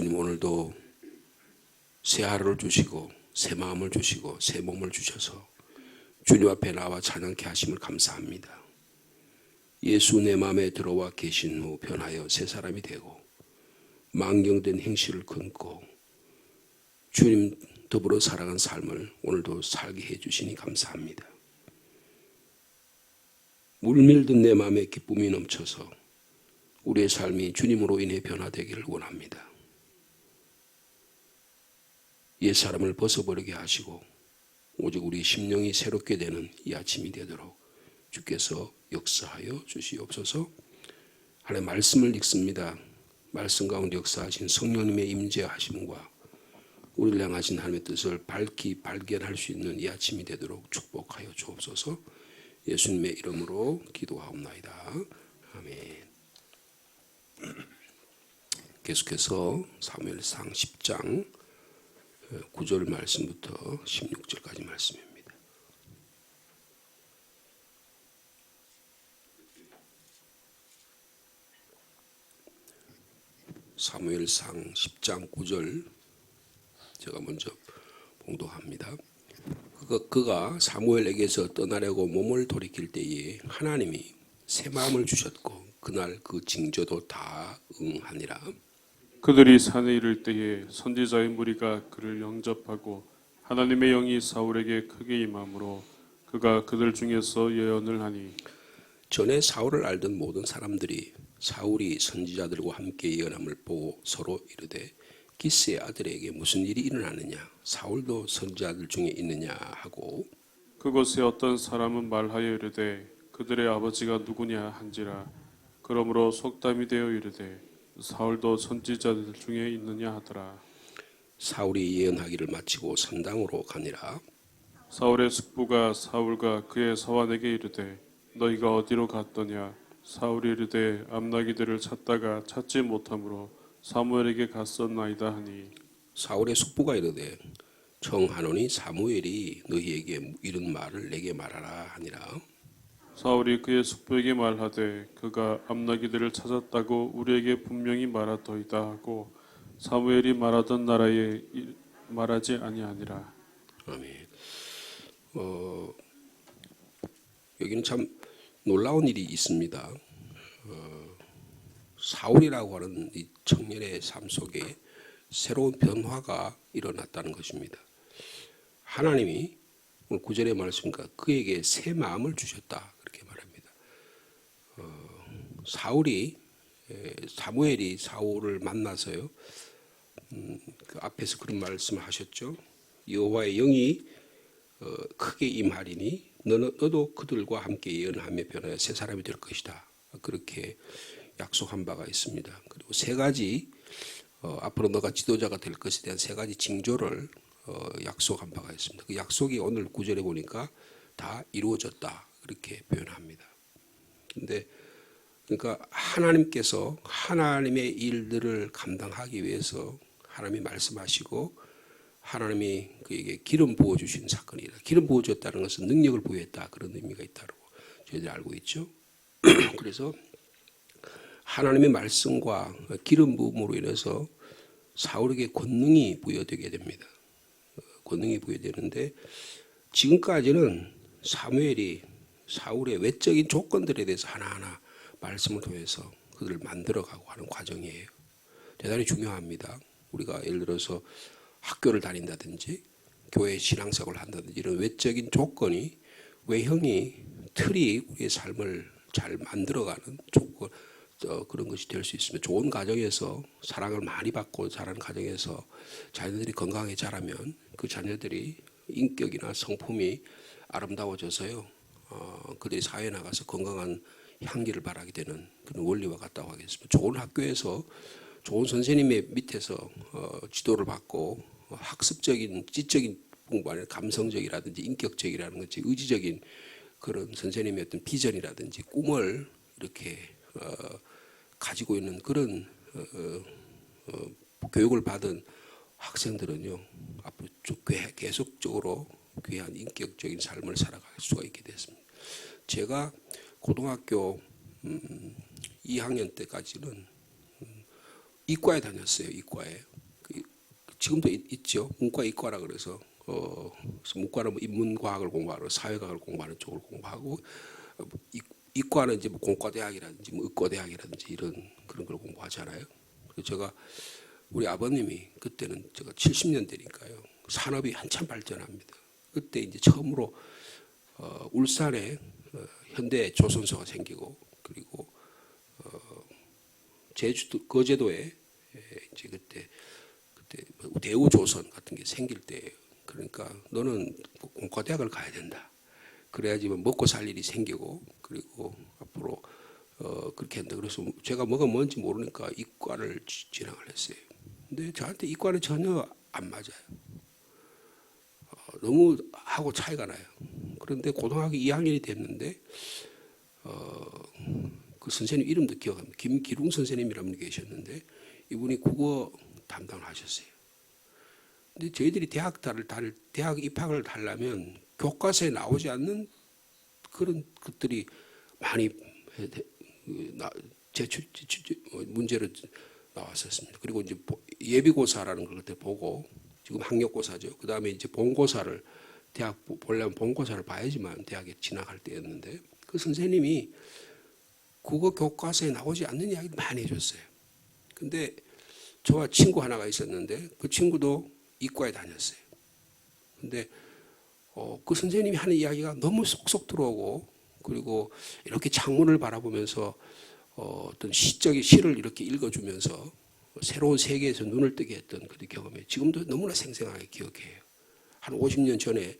주님 오늘도 새 하루를 주시고 새 마음을 주시고 새 몸을 주셔서 주님 앞에 나와 찬양케 하심을 감사합니다. 예수 내 마음에 들어와 계신 후 변하여 새 사람이 되고 망경된 행실을 끊고 주님 더불어 살아간 삶을 오늘도 살게 해주시니 감사합니다. 물밀듯 내 마음에 기쁨이 넘쳐서 우리의 삶이 주님으로 인해 변화되기를 원합니다. 옛 사람을 벗어버리게 하시고 오직 우리 심령이 새롭게 되는 이 아침이 되도록 주께서 역사하여 주시옵소서. 하나님의 말씀을 읽습니다. 말씀 가운데 역사하신 성령님의 임재하심과 우리를 향하신 하나님의 뜻을 밝히 발견할 수 있는 이 아침이 되도록 축복하여 주옵소서. 예수님의 이름으로 기도하옵나이다. 아멘. 계속해서 사무엘상 10장 9절 말씀부터 16절까지 말씀입니다. 사무엘상 10장 9절 제가 먼저 봉독합니다. 그가 사무엘에게서 떠나려고 몸을 돌이킬 때에 하나님이 새 마음을 주셨고 그날 그 징조도 다 응하니라. 그들이 산에 이를 때에 선지자의 무리가 그를 영접하고 하나님의 영이 사울에게 크게 임함으로 그가 그들 중에서 예언을 하니 전에 사울을 알던 모든 사람들이 사울이 선지자들과 함께 예언함을 보고 서로 이르되 기스의 아들에게 무슨 일이 일어나느냐 사울도 선지자들 중에 있느냐 하고 그곳에 어떤 사람은 말하여 이르되 그들의 아버지가 누구냐 한지라. 그러므로 속담이 되어 이르되 사울도 선지자들 중에 있느냐 하더라. 사울이 예언하기를 마치고 산당으로 가니라. 사울의 숙부가 사울과 그의 서환에게 이르되 너희가 어디로 갔더냐. 사울이 이르되 암나기들을 찾다가 찾지 못하므로 사무엘에게 갔었나이다 하니 사울의 숙부가 이르되 청하노니 사무엘이 너희에게 이런 말을 내게 말하라 하니라. 사울이 그의 숙부에게 말하되 그가 암나기들을 찾았다고 우리에게 분명히 말하더이다 하고 사무엘이 말하던 나라에 말하지 아니하니라. 아멘. 여기는 참 놀라운 일이 있습니다. 사울이라고 하는 이 청년의 삶 속에 새로운 변화가 일어났다는 것입니다. 하나님이 오늘 9절의 말씀과 그에게 새 마음을 주셨다 그렇게 말합니다. 사무엘이 사울을 만나서요. 그 앞에서 그런 말씀을 하셨죠. 여호와의 영이 크게 임하리니 너도 그들과 함께 예언하며 변하여 새 사람이 될 것이다. 그렇게 약속한 바가 있습니다. 그리고 세 가지 앞으로 너가 지도자가 될 것에 대한 세 가지 징조를 약속한 바가 있습니다. 그 약속이 오늘 9절에 보니까 다 이루어졌다 그렇게 표현합니다. 근데 그러니까 하나님께서 하나님의 일들을 감당하기 위해서 하나님이 말씀하시고 하나님이 그에게 기름 부어주신 사건이다. 기름 부어줬다는 것은 능력을 부여했다 그런 의미가 있다고 저희들이 알고 있죠. 그래서 하나님의 말씀과 기름 부음으로 인해서 사울에게 권능이 부여되게 됩니다. 권능이 부여되는데 지금까지는 사무엘이 사울의 외적인 조건들에 대해서 하나하나 말씀을 통해서 그들을 만들어가고 하는 과정이에요. 대단히 중요합니다. 우리가 예를 들어서 학교를 다닌다든지 교회 신앙생활을 한다든지 이런 외적인 조건이 외형이 틀이 우리의 삶을 잘 만들어가는 조건 그런 것이 될 수 있습니다. 좋은 가정에서 사랑을 많이 받고 자라는 가정에서 자녀들이 건강하게 자라면 그 자녀들이 인격이나 성품이 아름다워져서요. 그들이 사회에 나가서 건강한 향기를 발하게 되는 그런 원리와 같다고 하겠습니다. 좋은 학교에서 좋은 선생님의 밑에서 지도를 받고 학습적인 지적인 부분 아니라 감성적이라든지 인격적이라는 것이 의지적인 그런 선생님의 어떤 비전이라든지 꿈을 이렇게 가지고 있는 그런 교육을 받은 학생들은요 앞으로 쭉 계속적으로 귀한 인격적인 삶을 살아갈 수가 있게 됐습니다. 제가 고등학교 2학년 때까지는 이과에 다녔어요. 이과에. 지금도 있죠. 문과 이과라 그래서 문과는 뭐 인문과학을 공부하고 사회과학을 공부하는 쪽을 공부하고 이과는 이제 뭐 공과대학이라든지 뭐 의과대학이라든지 이런 그런 걸 공부하잖아요. 그래서 제가 우리 아버님이 그때는 제가 70년대니까요. 산업이 한참 발전합니다. 그때 이제 처음으로 울산에 현대 조선소가 생기고 그리고 제주도 거제도에 이제 그때 대우조선 같은 게 생길 때예요. 그러니까 너는 공과대학을 가야 된다. 그래야지 먹고 살 일이 생기고 그리고 앞으로 그렇게 한다. 그래서 제가 뭐가 뭔지 모르니까 이과를 진학을 했어요. 근데 저한테 이과는 전혀 안 맞아요. 너무 하고 차이가 나요. 그런데 고등학교 2학년이 됐는데 그 선생님 이름도 기억합니다. 김기룽 선생님이라는 분이 계셨는데 이분이 국어 담당을 하셨어요. 근데 저희들이 대학 입학을 하려면 교과서에 나오지 않는 그런 것들이 많이 문제로 나왔었습니다. 그리고 이제 예비고사라는 걸 그때 보고 지금 학력고사죠. 그 다음에 이제 본고사를 대학 보려면 본고사를 봐야지만 대학에 진학할 때였는데 그 선생님이 국어 교과서에 나오지 않는 이야기를 많이 해줬어요. 근데 저와 친구 하나가 있었는데 그 친구도 이과에 다녔어요. 근데 그 선생님이 하는 이야기가 너무 쏙쏙 들어오고 그리고 이렇게 창문을 바라보면서 어떤 시적인 시를 이렇게 읽어주면서 새로운 세계에서 눈을 뜨게 했던 그 경험이 지금도 너무나 생생하게 기억해요. 한 50년 전에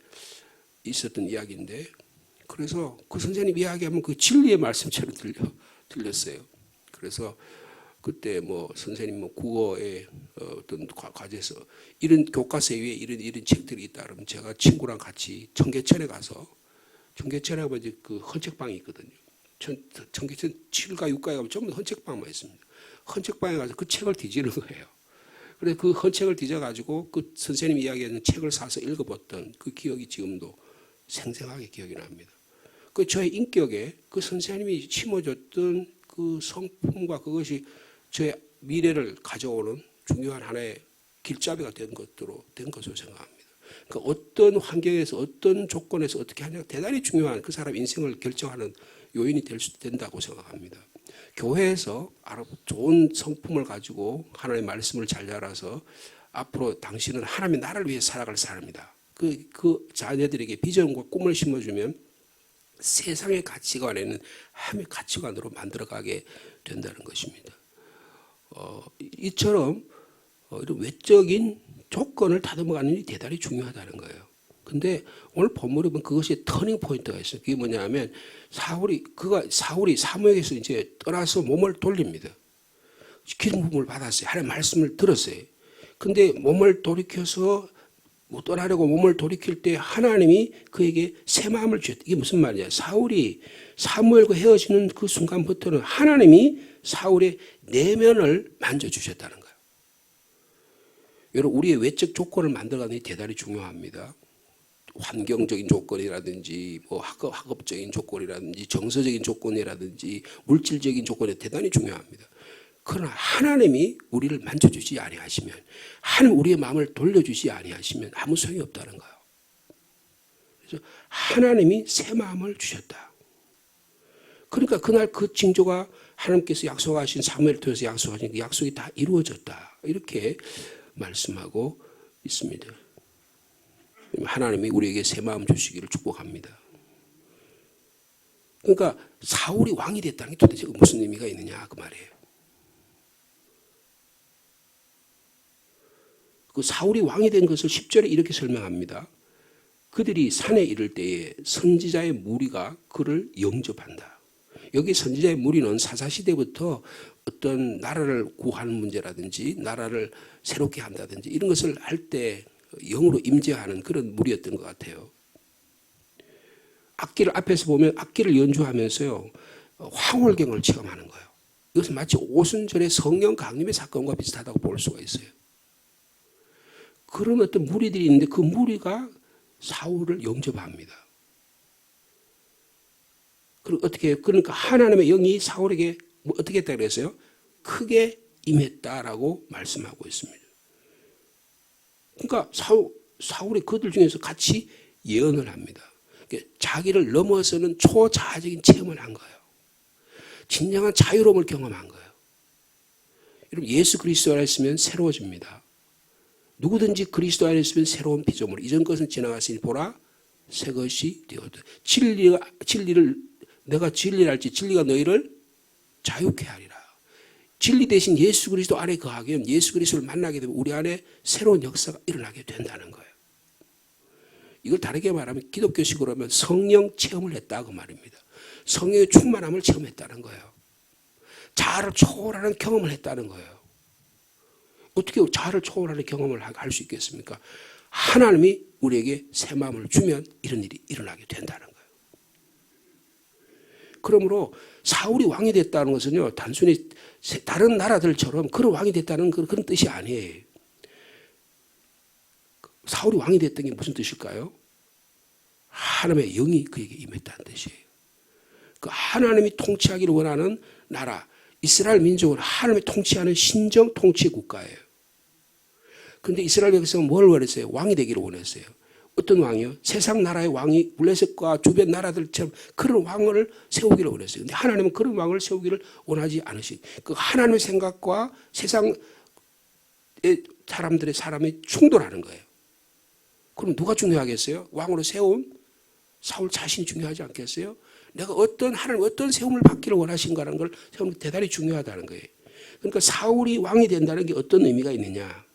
있었던 이야기인데 그래서 그 선생님 이야기하면 그 진리의 말씀처럼 들렸어요. 그래서 그때 뭐 선생님 뭐 국어의 어떤 과제에서 이런 교과서 위에 이런 책들이 있다 그러면 제가 친구랑 같이 청계천에 가서 청계천에 가면 이제 그 헌책방이 있거든요. 청계천 7가 6가에 가면 전부 헌책방만 있습니다. 헌책방에 가서 그 책을 뒤지는 거예요. 그래서 그 헌책을 뒤져가지고 그 선생님 이야기하는 책을 사서 읽어봤던 그 기억이 지금도 생생하게 기억이 납니다. 그 저의 인격에 그 선생님이 심어줬던 그 성품과 그것이 저의 미래를 가져오는 중요한 하나의 길잡이가 된 것으로 생각합니다. 그러니까 어떤 환경에서 어떤 조건에서 어떻게 하냐가 대단히 중요한 그 사람 인생을 결정하는 요인이 된다고 생각합니다. 교회에서 좋은 성품을 가지고 하나님의 말씀을 잘 자라서 앞으로 당신은 하나님의 나라를 위해 살아갈 사람이다. 그 자녀들에게 비전과 꿈을 심어주면 세상의 가치관에는 하나님의 가치관으로 만들어가게 된다는 것입니다. 이처럼 이런 외적인 조건을 다듬어가는 일이 대단히 중요하다는 거예요. 근데 오늘 본문에 보면 그것이 터닝 포인트가 있어요. 그게 뭐냐면 사울이 사무엘에서 이제 떠나서 몸을 돌립니다. 기름 부음을 받았어요. 하나님의 말씀을 들었어요. 근데 몸을 돌이켜서 떠나려고 몸을 돌이킬 때 하나님이 그에게 새 마음을 주셨다. 이게 무슨 말이냐? 사울이 사무엘과 헤어지는 그 순간부터는 하나님이 사울의 내면을 만져주셨다는 거예요. 여러분, 우리의 외적 조건을 만들어가는 게 대단히 중요합니다. 환경적인 조건이라든지 뭐 학업적인 조건이라든지 정서적인 조건이라든지 물질적인 조건이 대단히 중요합니다. 그러나 하나님이 우리를 만져주지 아니하시면, 하나님 우리의 마음을 돌려주지 아니하시면 아무 소용이 없다는 거예요. 그래서 하나님이 새 마음을 주셨다. 그러니까 그날 그 징조가 하나님께서 약속하신 사무엘을 통해서 약속하신 그 약속이 다 이루어졌다. 이렇게 말씀하고 있습니다. 하나님이 우리에게 새 마음 주시기를 축복합니다. 그러니까 사울이 왕이 됐다는 게 도대체 무슨 의미가 있느냐 그 말이에요. 그 사울이 왕이 된 것을 10절에 이렇게 설명합니다. 그들이 산에 이를 때에 선지자의 무리가 그를 영접한다. 여기 선지자의 무리는 사사시대부터 어떤 나라를 구하는 문제라든지 나라를 새롭게 한다든지 이런 것을 할 때 영으로 임재하는 그런 무리였던 것 같아요. 악기를 앞에서 보면 악기를 연주하면서요 황홀경을 체험하는 거예요. 이것은 마치 오순절의 성령 강림의 사건과 비슷하다고 볼 수가 있어요. 그런 어떤 무리들이 있는데 그 무리가 사울을 영접합니다. 그리고 어떻게 해요? 그러니까 하나님의 영이 사울에게 어떻게 했다 그랬어요? 크게 임했다라고 말씀하고 있습니다. 그러니까 사울이 그들 중에서 같이 예언을 합니다. 그러니까 자기를 넘어서는 초자아적인 체험을 한 거예요. 진정한 자유로움을 경험한 거예요. 여러분, 예수 그리스도 안에 있으면 새로워집니다. 누구든지 그리스도 안에 있으면 새로운 피조물, 이전 것은 지나갔으니 보라 새 것이 되었다. 내가 진리를 알지 진리가 너희를 자유케 하리라. 진리 대신 예수 그리스도 안에 거하면, 예수 그리스도를 만나게 되면 우리 안에 새로운 역사가 일어나게 된다는 거예요. 이걸 다르게 말하면 기독교식으로 하면 성령 체험을 했다 그 말입니다. 성령의 충만함을 체험했다는 거예요. 자아를 초월하는 경험을 했다는 거예요. 어떻게 자아를 초월하는 경험을 할 수 있겠습니까? 하나님이 우리에게 새 마음을 주면 이런 일이 일어나게 된다는 거예요. 그러므로 사울이 왕이 됐다는 것은요, 단순히 다른 나라들처럼 그런 왕이 됐다는 그런 뜻이 아니에요. 사울이 왕이 됐던 게 무슨 뜻일까요? 하나님의 영이 그에게 임했다는 뜻이에요. 그 하나님이 통치하기를 원하는 나라, 이스라엘 민족은 하나님이 통치하는 신정 통치 국가예요. 그런데 이스라엘 백성은 뭘 원했어요? 왕이 되기를 원했어요. 어떤 왕이요? 세상 나라의 왕이 블레셋과 주변 나라들처럼 그런 왕을 세우기를 원했어요. 그런데 하나님은 그런 왕을 세우기를 원하지 않으시. 그 하나님의 생각과 세상의 사람이 충돌하는 거예요. 그럼 누가 중요하겠어요? 왕으로 세운 사울 자신이 중요하지 않겠어요? 내가 하나님 어떤 세움을 받기를 원하신가라는 걸 세우는 게 대단히 중요하다는 거예요. 그러니까 사울이 왕이 된다는 게 어떤 의미가 있느냐?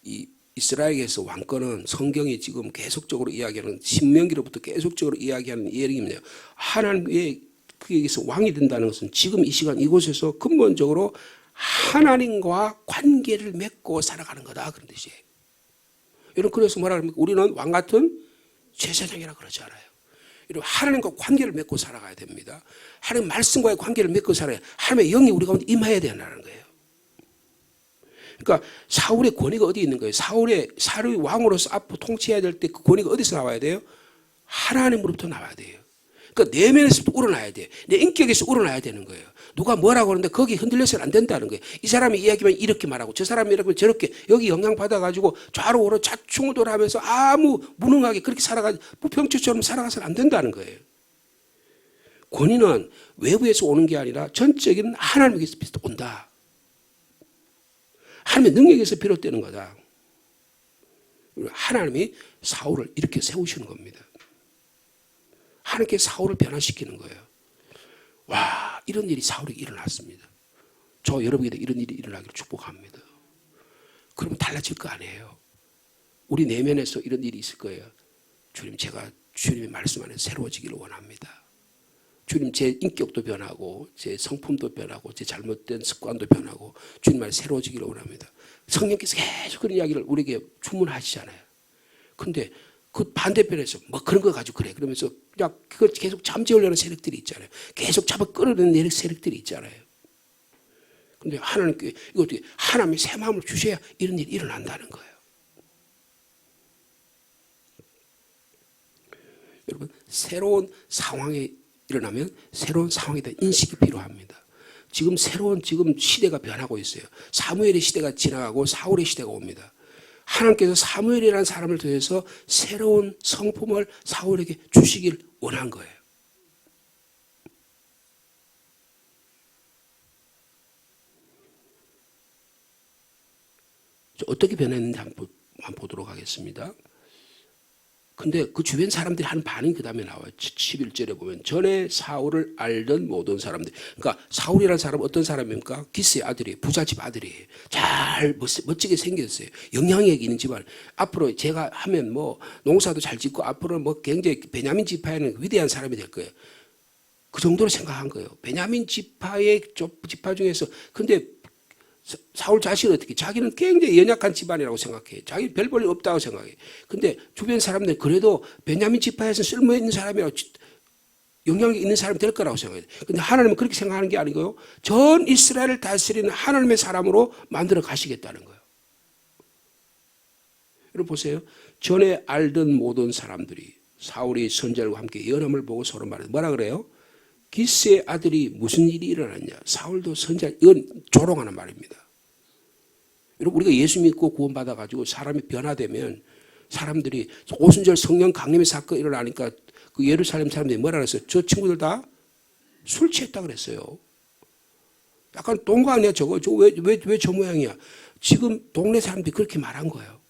이 이스라엘에서 왕권은 성경이 지금 계속적으로 이야기하는, 신명기로부터 계속적으로 이야기하는 예언입니다. 하나님의 그에게서 왕이 된다는 것은 지금 이 시간 이곳에서 근본적으로 하나님과 관계를 맺고 살아가는 거다, 그런 뜻이에요. 여러분, 그래서 뭐라 그럽니까? 우리는 왕 같은 제사장이라 그러지 않아요. 여러분, 하나님과 관계를 맺고 살아가야 됩니다. 하나님 말씀과의 관계를 맺고 살아야, 하나님의 영이 우리 가운데 임해야 된다는 거예요. 그러니까 사울의 권위가 어디 있는 거예요? 사울이 왕으로서 앞으로 통치해야 될 때 그 권위가 어디서 나와야 돼요? 하나님으로부터 나와야 돼요. 그러니까 내면에서부터 우러나야 돼요. 내 인격에서 우러나야 되는 거예요. 누가 뭐라고 하는데 거기 흔들려서는 안 된다는 거예요. 이 사람이 이야기만 이렇게 말하고 저 사람이 이렇게 저렇게 여기 영향받아가지고 좌로 우로 좌충우돌하면서 아무 무능하게 그렇게 살아가지 부평초처럼 살아가서는 안 된다는 거예요. 권위는 외부에서 오는 게 아니라 전적인 하나님에게서 온다. 하나님의 능력에서 비롯되는 거다. 하나님이 사울을 이렇게 세우시는 겁니다. 하나님께 사울을 변화시키는 거예요. 와, 이런 일이 사울에게 일어났습니다. 저 여러분에게 이런 일이 일어나기를 축복합니다. 그러면 달라질 거 아니에요. 우리 내면에서 이런 일이 있을 거예요. 주님, 제가 주님의 말씀 안에 새로워지기를 원합니다. 주님, 제 인격도 변하고 제 성품도 변하고 제 잘못된 습관도 변하고 주님 안에 새로워지기를 원합니다. 성령께서 계속 그런 이야기를 우리에게 주문하시잖아요. 근데 그 반대편에서 뭐 그런 거 가지고 그래 그러면서 그냥 그걸 계속 잠재우려는 세력들이 있잖아요. 계속 잡아 끌어내는 세력들이 있잖아요. 근데 하나님께 이거 어떻게 하나님의 새 마음을 주셔야 이런 일이 일어난다는 거예요. 여러분, 새로운 상황이 일어나면 새로운 상황에 대한 인식이 필요합니다. 지금 시대가 변하고 있어요. 사무엘의 시대가 지나가고 사울의 시대가 옵니다. 하나님께서 사무엘이라는 사람을 통해서 새로운 성품을 사울에게 주시길 원한 거예요. 어떻게 변했는지 한번 보도록 하겠습니다. 근데 그 주변 사람들이 하는 반응이 그 다음에 나와요. 11절에 보면 전에 사울을 알던 모든 사람들. 그러니까 사울이라는 사람은 어떤 사람입니까? 기스의 아들이에요. 부잣집 아들이에요. 잘 멋지게 생겼어요. 영향력이 있는 집안. 앞으로 제가 하면 뭐 농사도 잘 짓고 앞으로 뭐 굉장히 베냐민 지파에는 위대한 사람이 될 거예요. 그 정도로 생각한 거예요. 베냐민 지파 중에서. 근데 사울 자신은 어떻게? 자기는 굉장히 연약한 집안이라고 생각해. 자기 별 볼 일 없다고 생각해. 근데 주변 사람들 그래도 베냐민 지파에서 쓸모있는 사람이라고 영향력 있는 사람이 될 거라고 생각해요. 근데 하나님은 그렇게 생각하는 게 아니고요. 전 이스라엘을 다스리는 하나님의 사람으로 만들어 가시겠다는 거예요. 여러분 보세요. 전에 알던 모든 사람들이 사울이 선지자들과 함께 예언함을 보고 서로 말해요. 뭐라 그래요? 기스의 아들이 무슨 일이 일어났냐. 사울도 선지자, 이건 조롱하는 말입니다. 여러분 우리가 예수 믿고 구원받아가지고 사람이 변화되면 사람들이 오순절 성령 강림의 사건이 일어나니까 그 예루살렘 사람들이 뭐라 그랬어요? 저 친구들 다 술 취했다 그랬어요. 약간 동거 아니야 저거? 왜 저 모양이야? 지금 동네 사람들이 그렇게 말한 거예요.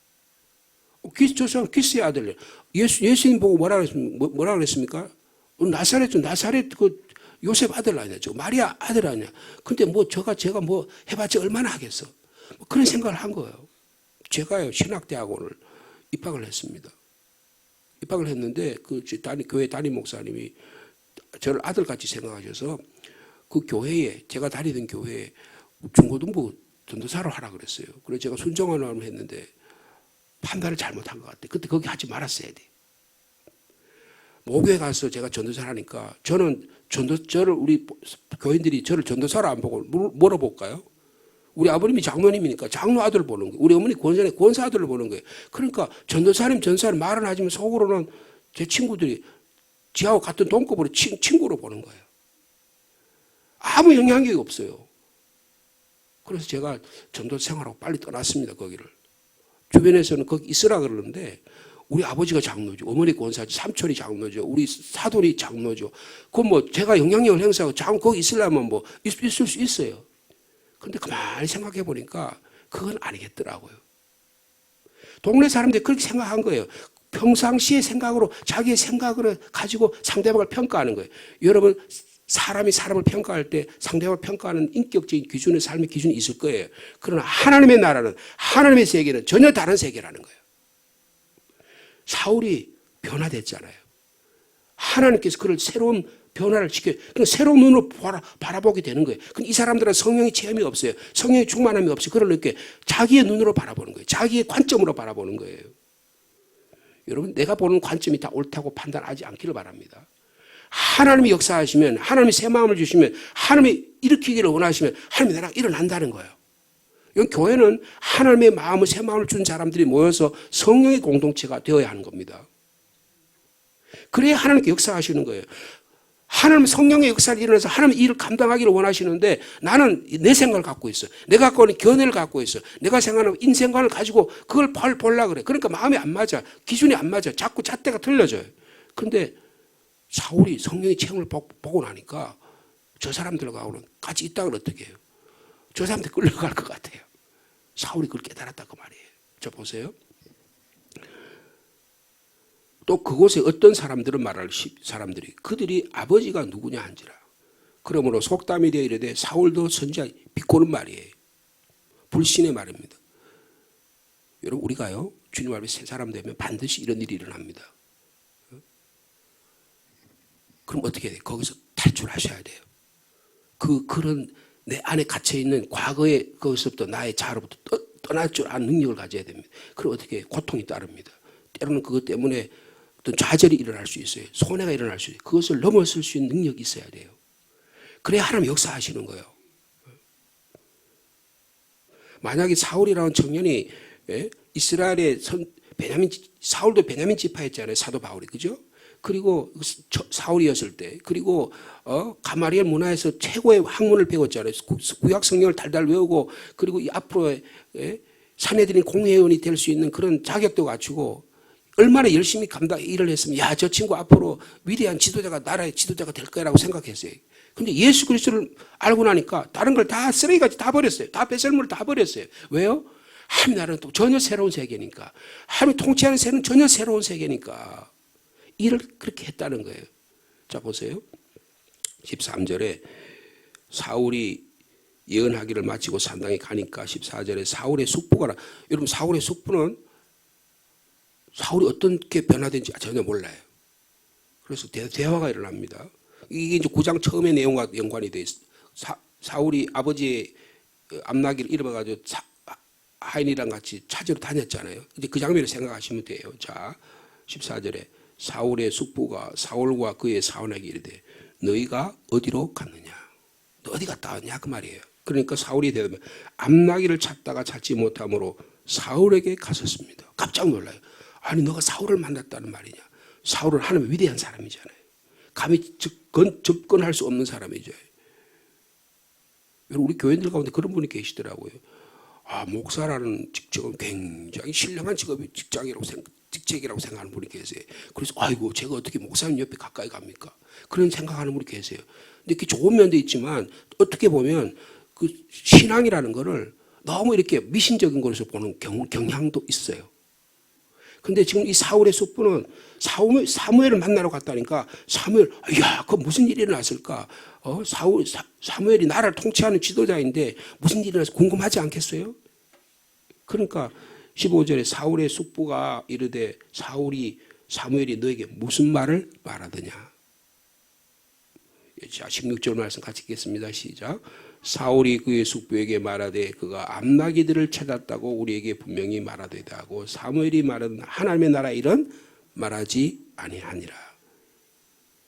저 사람 키스의 아들. 예수님 보고 뭐라 그랬습니까? 나사렛 그 요셉 아들 아니야? 저 마리아 아들 아니야? 근데 뭐 제가 뭐 해봤자 얼마나 하겠어? 뭐 그런 생각을 한 거예요. 제가요 신학대학원을 입학을 했습니다. 입학을 했는데 그 교회 담임 목사님이 저를 아들같이 생각하셔서 그 교회에 제가 다니던 교회에 중고등부 전도사로 하라 그랬어요. 그래서 제가 순종하라고 했는데 판단을 잘못한 것 같아요. 그때 거기 하지 말았어야 돼. 모교에 가서 제가 전도사를 하니까 저는 저를 우리 교인들이 저를 전도사로 안 보고 뭐라 볼까요? 우리 아버님이 장로님이니까 장로 아들 보는 거예요. 우리 어머니 권사 아들을 보는 거예요. 그러니까 전도사님 말은 하지만 속으로는 제 친구들이 지하고 같은 동급으로 친구로 보는 거예요. 아무 영향력이 없어요. 그래서 제가 전도 생활하고 빨리 떠났습니다. 거기를. 주변에서는 거기 있으라 그러는데 우리 아버지가 장로죠. 어머니 권사죠. 삼촌이 장로죠. 우리 사돈이 장로죠. 그건 뭐 제가 영향력을 행사하고 거기 있으려면 뭐 있을 수 있어요. 그런데 가만히 생각해 보니까 그건 아니겠더라고요. 동네 사람들이 그렇게 생각한 거예요. 평상시의 생각으로 자기의 생각을 가지고 상대방을 평가하는 거예요. 여러분 사람이 사람을 평가할 때 상대방을 평가하는 인격적인 기준의 삶의 기준이 있을 거예요. 그러나 하나님의 나라는 하나님의 세계는 전혀 다른 세계라는 거예요. 사울이 변화됐잖아요. 하나님께서 그를 새로운 변화를 시켜 새로운 눈으로 바라보게 되는 거예요. 이 사람들은 성령의 체험이 없어요. 성령의 충만함이 없어요. 그러니까 자기의 눈으로 바라보는 거예요. 자기의 관점으로 바라보는 거예요. 여러분 내가 보는 관점이 다 옳다고 판단하지 않기를 바랍니다. 하나님이 역사하시면 하나님이 새 마음을 주시면 하나님이 일으키기를 원하시면 하나님의 나라가 일어난다는 거예요. 여기 교회는 하나님의 마음을 새 마음을 준 사람들이 모여서 성령의 공동체가 되어야 하는 겁니다. 그래야 하나님께 역사하시는 거예요. 하나님 성령의 역사를 일어나서 하나님 일을 감당하기를 원하시는데 나는 내 생각을 갖고 있어. 내가 갖고 있는 견해를 갖고 있어. 내가 생각하는 인생관을 가지고 그걸 보려고 그래. 그러니까 마음이 안 맞아. 기준이 안 맞아. 자꾸 잣대가 틀려져요. 그런데 사울이 성령의 체험을 보고 나니까 저 사람들하고는 같이 있다면 어떻게 해요? 저 사람들 끌려갈 것 같아요. 사울이 그걸 깨달았다 그 말이에요. 저 보세요. 또 그곳에 어떤 사람들은 말할 사람들이 그들이 아버지가 누구냐 한지라. 그러므로 속담이 되어 이르되 사울도 선지자 비꼬는 말이에요. 불신의 말입니다. 여러분 우리가요 주님 앞에 새 사람 되면 반드시 이런 일이 일어납니다. 그럼 어떻게 돼요? 거기서 탈출하셔야 돼요. 그런 내 안에 갇혀있는 과거의 거기서부터 나의 자아로부터 떠날 줄 아는 능력을 가져야 됩니다. 그럼 어떻게 해요? 고통이 따릅니다. 때로는 그것 때문에 어떤 좌절이 일어날 수 있어요. 손해가 일어날 수 있어요. 그것을 넘어설 수 있는 능력이 있어야 돼요. 그래야 하나님 역사하시는 거예요. 만약에 사울이라는 청년이 이스라엘의 사울도 베냐민 지파였잖아요. 사도 바울이 그죠? 그리고 사울이었을 때 그리고 가마리엘 문화에서 최고의 학문을 배웠잖아요. 구약 성경을 달달 외우고 그리고 앞으로 사내들인 공회원이 될 수 있는 그런 자격도 갖추고 얼마나 열심히 일을 했으면 야, 저 친구 앞으로 위대한 지도자가 나라의 지도자가 될 거라고 생각했어요. 근데 예수 그리스도를 알고 나니까 다른 걸 다 쓰레기같이 다 버렸어요. 다 배설물을 다 버렸어요. 왜요? 하나님 나라는 또 전혀 새로운 세계니까. 하나님 통치하는 세계는 전혀 새로운 세계니까. 일을 그렇게 했다는 거예요. 자 보세요. 13절에 사울이 예언하기를 마치고 산당에 가니까 14절에 사울의 숙부가 여러분 사울의 숙부는 사울이 어떻게 변화된지 전혀 몰라요. 그래서 대화가 일어납니다. 이게 이제 9장 처음의 내용과 연관이 돼 있어요. 사울이 아버지의 암나기를 잃어가지고 하인이랑 같이 찾으러 다녔잖아요. 이제 그 장면을 생각하시면 돼요. 자 14절에 사울의 숙부가 사울과 그의 사원에게 이르되 너희가 어디로 갔느냐? 너 어디 갔다 왔냐? 그 말이에요. 그러니까 사울이 대답하면 암나기를 찾다가 찾지 못함으로 사울에게 갔었습니다. 깜짝 놀라요. 아니 너가 사울을 만났다는 말이냐? 사울은 하나님의 위대한 사람이잖아요. 감히 접근할 수 없는 사람이죠. 여러분 우리 교인들 가운데 그런 분이 계시더라고요. 목사라는 직책은 굉장히 신령한 직책이라고 생각하는 분이 계세요. 그래서 아이고 제가 어떻게 목사님 옆에 가까이 갑니까? 그런 생각하는 분이 계세요. 근데 그게 좋은 면도 있지만 어떻게 보면 그 신앙이라는 거를 너무 이렇게 미신적인 것에서 보는 경향도 있어요. 근데 지금 이 사울의 숙부는 사무엘을 만나러 갔다니까 사무엘, 야, 그 무슨 일이 일어났을까? 사무엘이 나라를 통치하는 지도자인데 무슨 일이 일어나서 궁금하지 않겠어요? 그러니까 15절에 사울의 숙부가 이르되 사무엘이 너에게 무슨 말을 말하더냐? 자, 16절 말씀 같이 읽겠습니다. 시작. 사울이 그의 숙부에게 말하되 그가 암나기들을 찾았다고 우리에게 분명히 말하되다 하고 사무엘이 말하는 하나님의 나라 일은 말하지 아니하니라.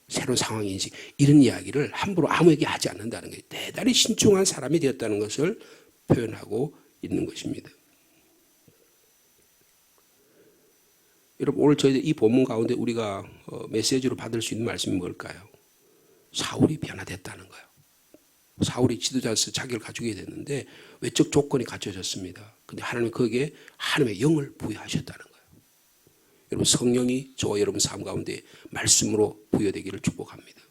새로운 상황 인식, 이런 이야기를 함부로 아무에게 하지 않는다는 것이 대단히 신중한 사람이 되었다는 것을 표현하고 있는 것입니다. 여러분, 오늘 저희 이 본문 가운데 우리가 메시지로 받을 수 있는 말씀이 뭘까요? 사울이 변화됐다는 거예요. 사울이 지도자로서 자격을 가지게 됐는데 외적 조건이 갖춰졌습니다. 근데 하나님은 거기에 하나님의 영을 부여하셨다는 거예요. 여러분, 성령이 저와 여러분 삶 가운데 말씀으로 부여되기를 축복합니다.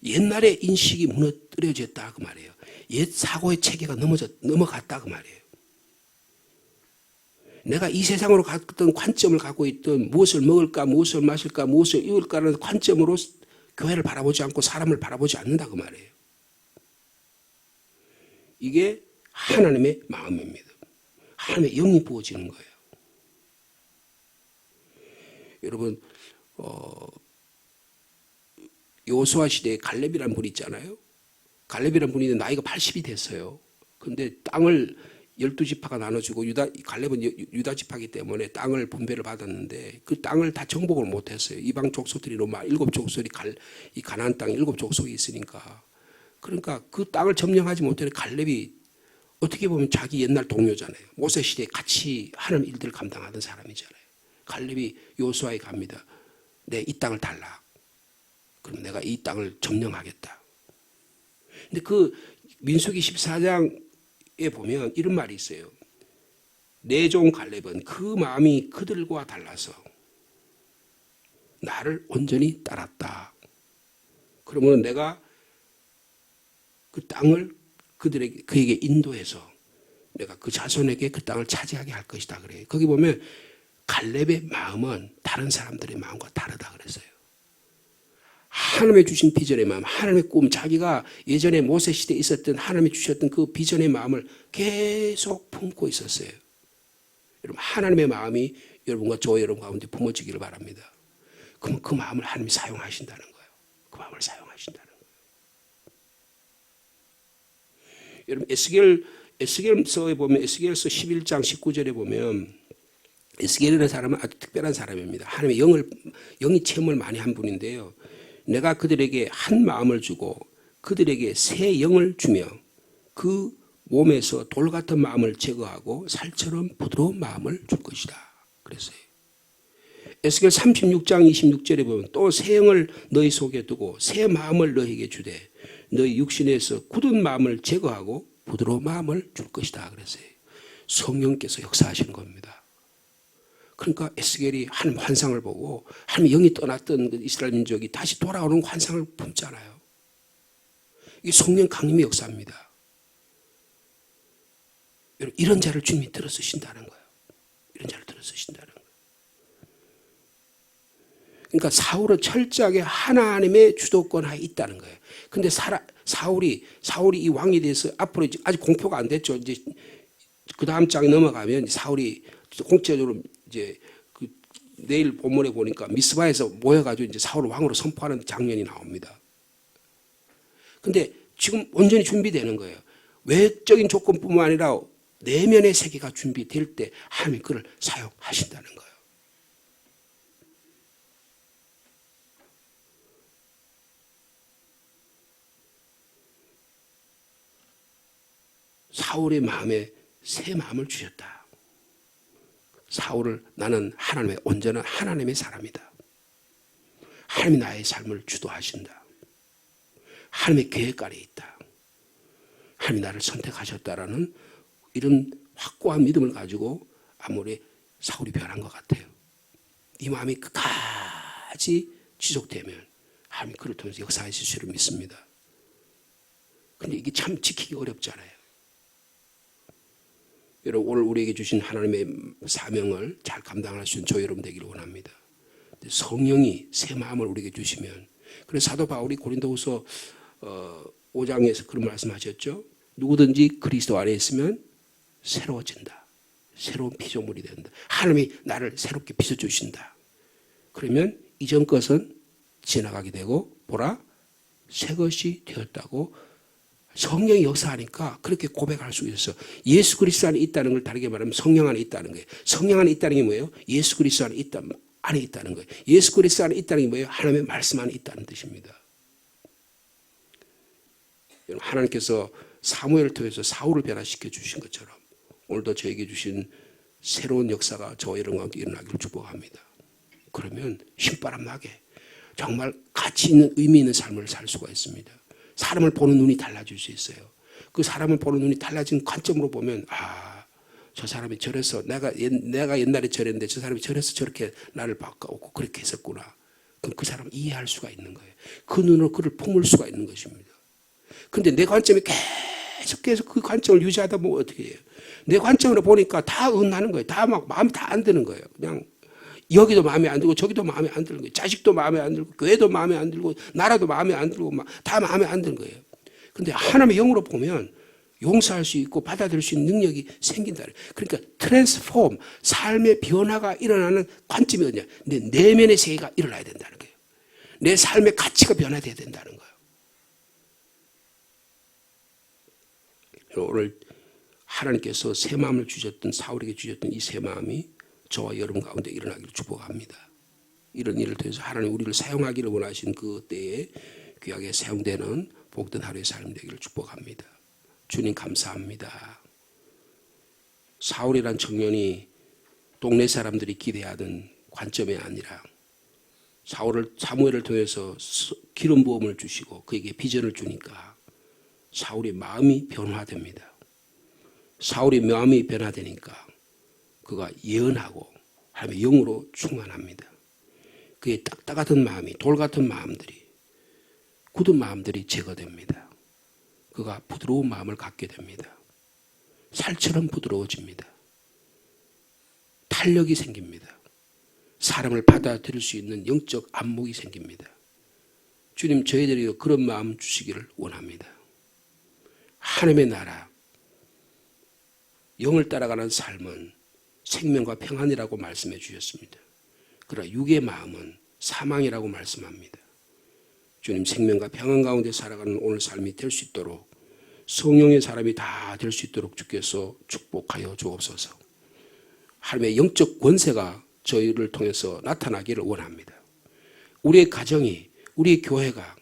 옛날의 인식이 무너뜨려졌다 그 말이에요. 옛 사고의 체계가 넘어갔다 그 말이에요. 내가 이 세상으로 갔던 관점을 갖고 있던 무엇을 먹을까, 무엇을 마실까, 무엇을 입을까라는 관점으로 교회를 바라보지 않고 사람을 바라보지 않는다 그 말이에요. 이게 하나님의 마음입니다. 하나님의 영이 부어지는 거예요. 여러분, 여호수아 시대에 갈렙이라는 분이 있잖아요. 갈렙이라는 분이 나이가 80이 됐어요. 근데 땅을 12지파가 나눠주고 갈렙은 유다 지파이기 때문에 땅을 분배를 받았는데 그 땅을 다 정복을 못했어요. 이방 족속들이 너무 7족속이 이 가나안 땅 7족속이 있으니까. 그러니까 그 땅을 점령하지 못해 갈렙이 어떻게 보면 자기 옛날 동료잖아요. 모세 시대에 같이 하는 일들을 감당하던 사람이잖아요. 갈렙이 여호수아에 갑니다. 내 이 땅을 달라. 그럼 내가 이 땅을 점령하겠다. 근데 그 민수기 14장에 보면 이런 말이 있어요. 내 종 갈렙은 그 마음이 그들과 달라서 나를 온전히 따랐다. 그러면 내가 그 땅을 그에게 인도해서 내가 그 자손에게 그 땅을 차지하게 할 것이다 그래요. 거기 보면 갈렙의 마음은 다른 사람들의 마음과 다르다 그랬어요. 하나님의 주신 비전의 마음, 하나님의 꿈, 자기가 예전에 모세 시대에 있었던 하나님이 주셨던 그 비전의 마음을 계속 품고 있었어요. 여러분, 하나님의 마음이 여러분과 저 여러분 가운데 품어지기를 바랍니다. 그럼 그 마음을 하나님이 사용하신다는 거예요. 그 마음을 사용하신다는 거예요. 여러분, 에스겔서에 보면 에스겔서 11장 19절에 보면 에스겔이라는 사람은 아주 특별한 사람입니다. 하나님의 영이 체험을 많이 한 분인데요. 내가 그들에게 한 마음을 주고 그들에게 새 영을 주며 그 몸에서 돌 같은 마음을 제거하고 살처럼 부드러운 마음을 줄 것이다. 그랬어요. 에스겔 36장 26절에 보면 또 새 영을 너희 속에 두고 새 마음을 너희에게 주되 너희 육신에서 굳은 마음을 제거하고 부드러운 마음을 줄 것이다. 그랬어요. 성령께서 역사하시는 겁니다. 그러니까 에스겔이 하나님 환상을 보고 하나님 영이 떠났던 그 이스라엘 민족이 다시 돌아오는 환상을 품잖아요. 이게 성령 강림의 역사입니다. 이런 자를 주님이 들어 쓰신다는 거예요. 이런 자를 들어 쓰신다는 거예요. 그러니까 사울은 철저하게 하나님의 주도권 하에 있다는 거예요. 근데 사울이 이 왕에 대해서 앞으로 아직 공표가 안 됐죠. 이제 그 다음 장에 넘어가면 사울이 공개적으로 이제 그 내일 본문에 보니까 미스바에서 모여가지고 이제 사울을 왕으로 선포하는 장면이 나옵니다. 근데 지금 온전히 준비되는 거예요. 외적인 조건뿐만 아니라 내면의 세계가 준비될 때 하나님이 그를 사용하신다는 거예요. 사울의 마음에 새 마음을 주셨다. 사울을 나는 온전한 하나님의 사람이다. 하나님이 나의 삶을 주도하신다. 하나님의 계획 아래 있다. 하나님이 나를 선택하셨다라는 이런 확고한 믿음을 가지고 아무리 사울이 변한 것 같아요. 이 마음이 끝까지 지속되면 하나님이 그를 통해서 역사하실 줄을 믿습니다. 근데 이게 참 지키기 어렵잖아요. 여러분, 오늘 우리에게 주신 하나님의 사명을 잘 감당할 수 있는 저 여러분 되기를 원합니다. 성령이 새 마음을 우리에게 주시면, 그래서 사도 바울이 고린도후서 5장에서 그런 말씀하셨죠. 누구든지 그리스도 안에 있으면 새로워진다. 새로운 피조물이 된다. 하나님이 나를 새롭게 빚어주신다. 그러면 이전 것은 지나가게 되고 보라 새 것이 되었다고 성령이 역사하니까 그렇게 고백할 수 있어서 예수 그리스도 안에 있다는 걸 다르게 말하면 성령 안에 있다는 거예요. 성령 안에 있다는 게 뭐예요? 예수 그리스도 안에 있다는 거예요. 예수 그리스도 안에 있다는 게 뭐예요? 하나님의 말씀 안에 있다는 뜻입니다. 하나님께서 사무엘을 통해서 사울을 변화시켜 주신 것처럼 오늘도 저에게 주신 새로운 역사가 저와 여러분 가운데 일어나기를 축복합니다. 그러면 힘바람 나게 정말 가치 있는 의미 있는 삶을 살 수가 있습니다. 사람을 보는 눈이 달라질 수 있어요. 그 사람을 보는 눈이 달라진 관점으로 보면 저 사람이 저래서 내가 옛날에 저랬는데 저 사람이 저래서 저렇게 나를 바꿔오고 그렇게 했었구나. 그럼 그 사람을 이해할 수가 있는 거예요. 그 눈으로 그를 품을 수가 있는 것입니다. 그런데 내 관점이 계속해서 그 관점을 유지하다 보면 어떻게 해요? 내 관점으로 보니까 다 은하는 거예요. 다 막 마음이 다 안 드는 거예요. 그냥 여기도 마음에 안 들고 저기도 마음에 안 드는 거예요. 자식도 마음에 안 들고 교회도 마음에 안 들고 나라도 마음에 안 들고 다 마음에 안 드는 거예요. 그런데 하나님의 영으로 보면 용서할 수 있고 받아들일 수 있는 능력이 생긴다. 그러니까 트랜스폼, 삶의 변화가 일어나는 관점이 어디냐? 내 내면의 세계가 일어나야 된다는 거예요. 내 삶의 가치가 변화돼야 된다는 거예요. 오늘 하나님께서 새 마음을 주셨던 사울에게 주셨던 이 새 마음이 저와 여러분 가운데 일어나기를 축복합니다. 이런 일을 통해서 하나님 우리를 사용하기를 원하신 그 때에 귀하게 사용되는 복된 하루의 삶 되기를 축복합니다. 주님 감사합니다. 사울이란 청년이 동네 사람들이 기대하던 관점이 아니라 사무엘을 통해서 기름 부음을 주시고 그에게 비전을 주니까 사울의 마음이 변화됩니다. 사울의 마음이 변화되니까 그가 예언하고 하나님의 영으로 충만합니다. 그의 딱딱 같은 마음이 돌 같은 마음들이 굳은 마음들이 제거됩니다. 그가 부드러운 마음을 갖게 됩니다. 살처럼 부드러워집니다. 탄력이 생깁니다. 사람을 받아들일 수 있는 영적 안목이 생깁니다. 주님 저희들에게 그런 마음 주시기를 원합니다. 하나님의 나라 영을 따라가는 삶은 생명과 평안이라고 말씀해 주셨습니다. 그러나 육의 마음은 사망이라고 말씀합니다. 주님 생명과 평안 가운데 살아가는 오늘 삶이 될 수 있도록 성령의 사람이 다 될 수 있도록 주께서 축복하여 주옵소서. 하나님의 영적 권세가 저희를 통해서 나타나기를 원합니다. 우리의 가정이 우리의 교회가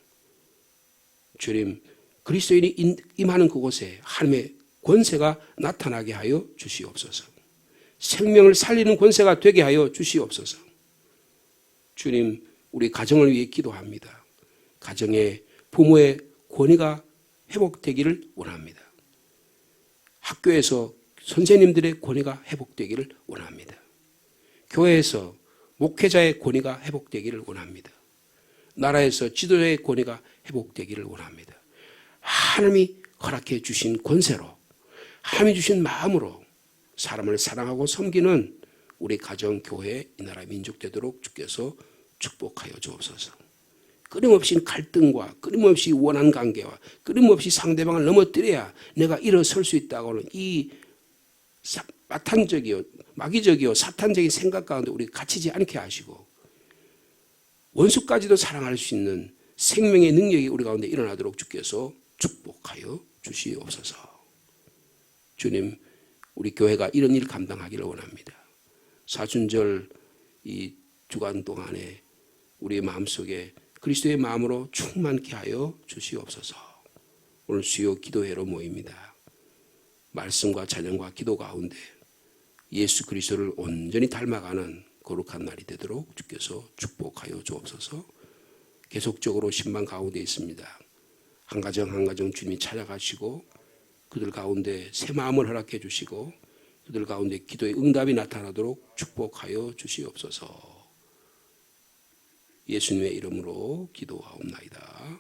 주님 그리스도인이 임하는 그곳에 하나님의 권세가 나타나게 하여 주시옵소서. 생명을 살리는 권세가 되게 하여 주시옵소서. 주님 우리 가정을 위해 기도합니다. 가정의 부모의 권위가 회복되기를 원합니다. 학교에서 선생님들의 권위가 회복되기를 원합니다. 교회에서 목회자의 권위가 회복되기를 원합니다. 나라에서 지도자의 권위가 회복되기를 원합니다. 하나님이 허락해 주신 권세로 하나님이 주신 마음으로 사람을 사랑하고 섬기는 우리 가정, 교회, 이 나라 민족 되도록 주께서 축복하여 주옵소서. 끊임없이 갈등과 끊임없이 원한 관계와 끊임없이 상대방을 넘어뜨려야 내가 일어설 수 있다고 하는 이 마귀적이요 사탄적인 생각 가운데 우리 갇히지 않게 하시고 원수까지도 사랑할 수 있는 생명의 능력이 우리 가운데 일어나도록 주께서 축복하여 주시옵소서. 주님 우리 교회가 이런 일 감당하기를 원합니다. 사순절 이 주간 동안에 우리의 마음속에 그리스도의 마음으로 충만케 하여 주시옵소서. 오늘 주요 기도회로 모입니다. 말씀과 찬양과 기도 가운데 예수 그리스도를 온전히 닮아가는 거룩한 날이 되도록 주께서 축복하여 주옵소서. 계속적으로 신방 가운데 있습니다. 한 가정 한 가정 주님이 찾아가시고 그들 가운데 새 마음을 허락해 주시고 그들 가운데 기도의 응답이 나타나도록 축복하여 주시옵소서. 예수님의 이름으로 기도하옵나이다.